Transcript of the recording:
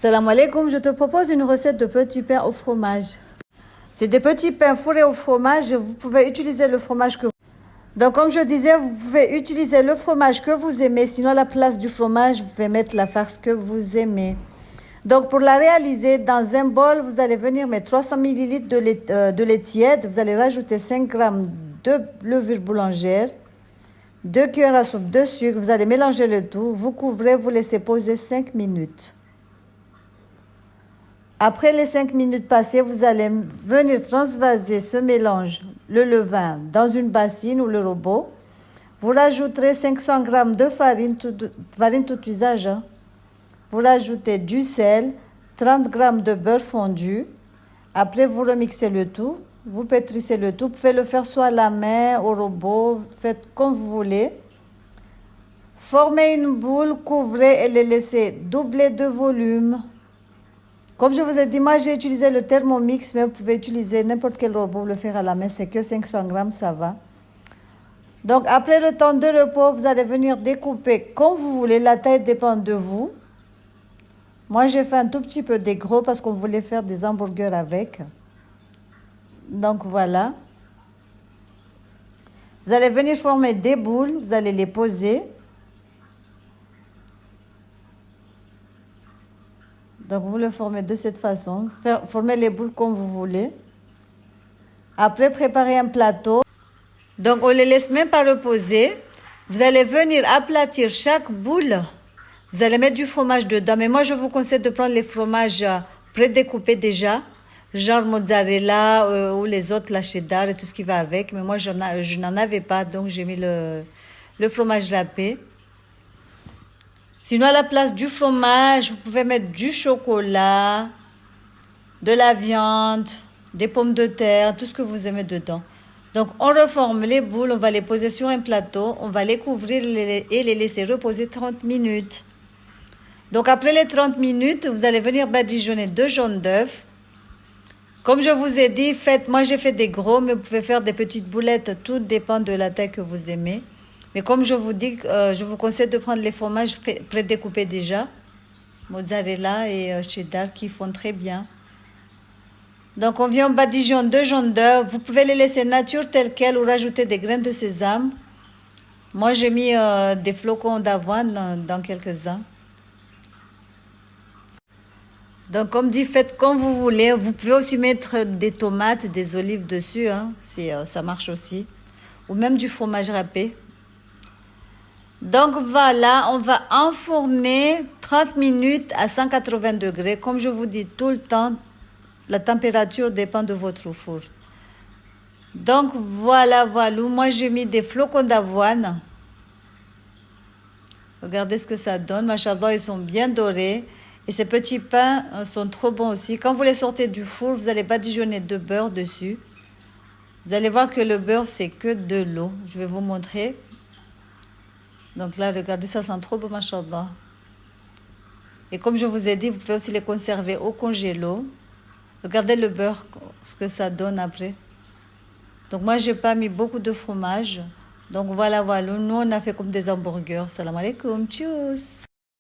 Salam alaikum, je te propose une recette de petits pains au fromage. C'est des petits pains fourrés au fromage, vous pouvez utiliser le fromage que vous... Donc comme je disais, vous pouvez utiliser le fromage que vous aimez, sinon à la place du fromage, vous pouvez mettre la farce que vous aimez. Donc pour la réaliser, dans un bol, vous allez venir mettre 300 ml de lait tiède, vous allez rajouter 5 g de levure boulangère, 2 cuillères à soupe de sucre, vous allez mélanger le tout, vous couvrez, vous laissez poser 5 minutes. Après les 5 minutes passées, vous allez venir transvaser ce mélange, le levain, dans une bassine ou le robot. Vous rajouterez 500 g de farine tout usage. Vous rajoutez du sel, 30 g de beurre fondu. Après, vous remixez le tout. Vous pétrissez le tout. Vous pouvez le faire soit à la main, au robot, faites comme vous voulez. Formez une boule, couvrez et les laissez doubler de volume. Comme je vous ai dit, moi j'ai utilisé le Thermomix, mais vous pouvez utiliser n'importe quel robot, le faire à la main, c'est que 500 g, ça va. Donc après le temps de repos, vous allez venir découper comme vous voulez, la taille dépend de vous. Moi j'ai fait un tout petit peu des gros parce qu'on voulait faire des hamburgers avec. Donc voilà. Vous allez venir former des boules, vous allez les poser. Donc, vous le formez de cette façon. Formez les boules comme vous voulez. Après, préparez un plateau. Donc, on les laisse même pas reposer. Vous allez venir aplatir chaque boule. Vous allez mettre du fromage dedans. Mais moi, je vous conseille de prendre les fromages prédécoupés déjà. Genre mozzarella ou les autres, la cheddar et tout ce qui va avec. Mais moi, je n'en avais pas. Donc, j'ai mis le fromage râpé. Sinon, à la place du fromage, vous pouvez mettre du chocolat, de la viande, des pommes de terre, tout ce que vous aimez dedans. Donc, on reforme les boules, on va les poser sur un plateau, on va les couvrir et les laisser reposer 30 minutes. Donc, après les 30 minutes, vous allez venir badigeonner 2 jaunes d'œufs. Comme je vous ai dit, moi j'ai fait des gros, mais vous pouvez faire des petites boulettes, tout dépend de la taille que vous aimez. Mais comme je vous dis, je vous conseille de prendre les fromages prédécoupés déjà. Mozzarella et cheddar qui font très bien. Donc on vient en badigeon 2 jaunes d'œufs. Vous pouvez les laisser nature telles quelles ou rajouter des graines de sésame. Moi j'ai mis des flocons d'avoine dans quelques-uns. Donc comme dit, faites comme vous voulez. Vous pouvez aussi mettre des tomates, des olives dessus. Hein, ça marche aussi. Ou même du fromage râpé. Donc voilà, on va enfourner 30 minutes à 180 degrés. Comme je vous dis tout le temps, la température dépend de votre four. Donc voilà. Moi j'ai mis des flocons d'avoine. Regardez ce que ça donne. Machallah, ils sont bien dorés. Et ces petits pains sont trop bons aussi. Quand vous les sortez du four, vous allez badigeonner de beurre dessus. Vous allez voir que le beurre, c'est que de l'eau. Je vais vous montrer. Donc là, regardez, ça sent trop bon, machallah. Et comme je vous ai dit, vous pouvez aussi les conserver au congélo. Regardez le beurre, ce que ça donne après. Donc moi, j'ai pas mis beaucoup de fromage. Donc voilà. Nous, on a fait comme des hamburgers. Salam alaikum, tchuss.